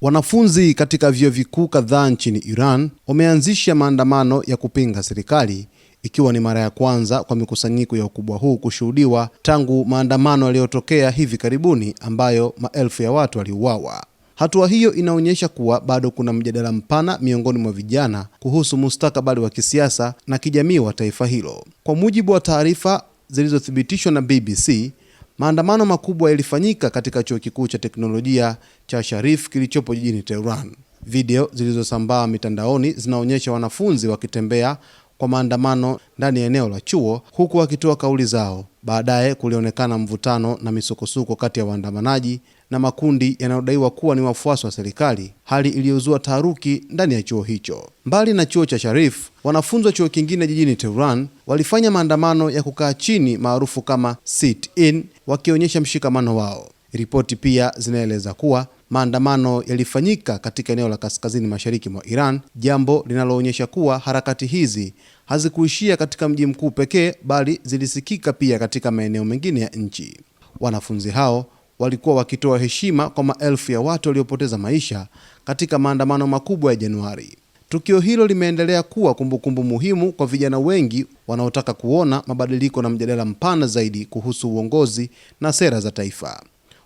Wanafunzi katika vyuo vikuu kadhaa nchini Iran wameanzisha maandamano ya kupinga serikali, ikiwa ni mara ya kwanza kwa mikusanyiko ya ukubwa huu kushuhudiwa tangu maandamano yaliyotokea hivi karibuni ambayo maelfu ya watu waliuawa. Hatua hiyo inaonyesha kuwa bado kuna mjadala mpana miongoni mwa vijana kuhusu mustakabali wa kisiasa na kijamii wa taifa hilo. Kwa mujibu wa taarifa zilizothibitishwa na BBC, maandamano makubwa yalifanyika katika chuo kikuu cha teknolojia cha Sharif kilichopo jijini Tehran. Video zilizosambaa mitandaoni zinaonyesha wanafunzi wakitembea kwa maandamano ndani ya eneo la chuo huku wakitoa kauli zao. Baadaye kulionekana mvutano na misukosuko kati ya waandamanaji na makundi yanayodaiwa kuwa ni wafuasi wa serikali, hali iliyozua taharuki ndani ya chuo hicho. Mbali na chuo cha Sharif, wanafunzi wa chuo kingine jijini Tehran walifanya maandamano ya kukaa chini maarufu kama sit-in, wakionyesha mshikamano wao. Ripoti pia zinaeleza kuwa maandamano yalifanyika katika eneo la kaskazini mashariki mwa Iran, jambo linaloonyesha kuwa harakati hizi hazikuishia katika mji mkuu pekee bali zilisikika pia katika maeneo mengine ya nchi. Wanafunzi hao walikuwa wakitoa heshima kwa maelfu ya watu waliopoteza maisha katika maandamano makubwa ya Januari. Tukio hilo limeendelea kuwa kumbukumbu muhimu kwa vijana wengi wanaotaka kuona mabadiliko na mjadala mpana zaidi kuhusu uongozi na sera za taifa.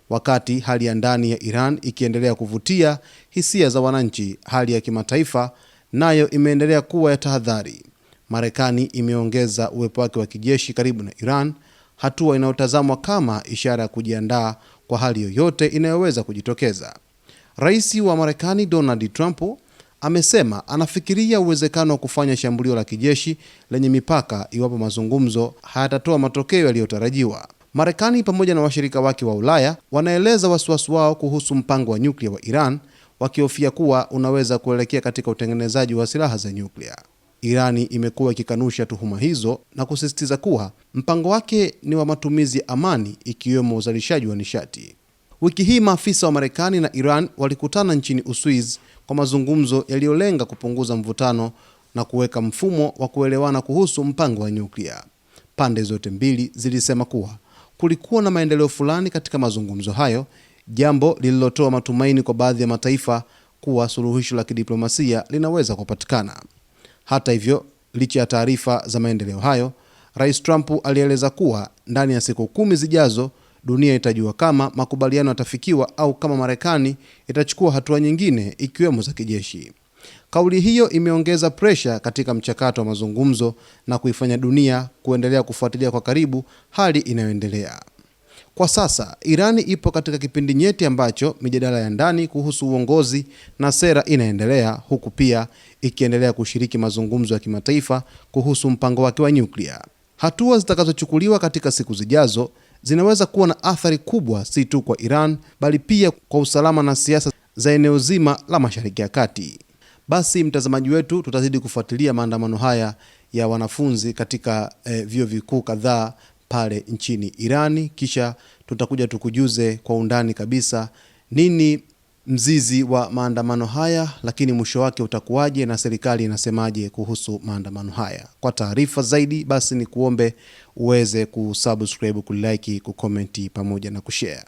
Wakati hali ya ndani ya Iran ikiendelea kuvutia hisia za wananchi, hali ya kimataifa nayo imeendelea kuwa ya tahadhari. Marekani imeongeza uwepo wake wa kijeshi karibu na Iran, hatua inayotazamwa kama ishara ya kujiandaa kwa hali yoyote inayoweza kujitokeza. Rais wa Marekani Donald Trump amesema anafikiria uwezekano wa kufanya shambulio la kijeshi lenye mipaka iwapo mazungumzo hayatatoa matokeo yaliyotarajiwa. Marekani pamoja na washirika wake wa Ulaya wanaeleza wasiwasi wao kuhusu mpango wa nyuklia wa Iran, wakihofia kuwa unaweza kuelekea katika utengenezaji wa silaha za nyuklia. Irani imekuwa ikikanusha tuhuma hizo na kusisitiza kuwa mpango wake ni wa matumizi ya amani, ikiwemo uzalishaji wa nishati. Wiki hii maafisa wa Marekani na Iran walikutana nchini Uswizi kwa mazungumzo yaliyolenga kupunguza mvutano na kuweka mfumo wa kuelewana kuhusu mpango wa nyuklia. Pande zote mbili zilisema kuwa kulikuwa na maendeleo fulani katika mazungumzo hayo, jambo lililotoa matumaini kwa baadhi ya mataifa kuwa suluhisho la kidiplomasia linaweza kupatikana. Hata hivyo, licha ya taarifa za maendeleo hayo, Rais Trump alieleza kuwa ndani ya siku 10 zijazo dunia itajua kama makubaliano yatafikiwa au kama Marekani itachukua hatua nyingine ikiwemo za kijeshi. Kauli hiyo imeongeza presha katika mchakato wa mazungumzo na kuifanya dunia kuendelea kufuatilia kwa karibu hali inayoendelea. Kwa sasa, Irani ipo katika kipindi nyeti ambacho mijadala ya ndani kuhusu uongozi na sera inaendelea, huku pia ikiendelea kushiriki mazungumzo ya kimataifa kuhusu mpango wake wa nyuklia. Hatua zitakazochukuliwa katika siku zijazo zinaweza kuwa na athari kubwa si tu kwa Iran bali pia kwa usalama na siasa za eneo zima la Mashariki ya Kati. Basi mtazamaji wetu, tutazidi kufuatilia maandamano haya ya wanafunzi katika vyuo vikuu kadhaa pale nchini Irani, kisha tutakuja tukujuze kwa undani kabisa nini mzizi wa maandamano haya, lakini mwisho wake utakuwaje na serikali inasemaje kuhusu maandamano haya. Kwa taarifa zaidi basi ni kuombe uweze kusubscribe, kulike, kucomment pamoja na kushare.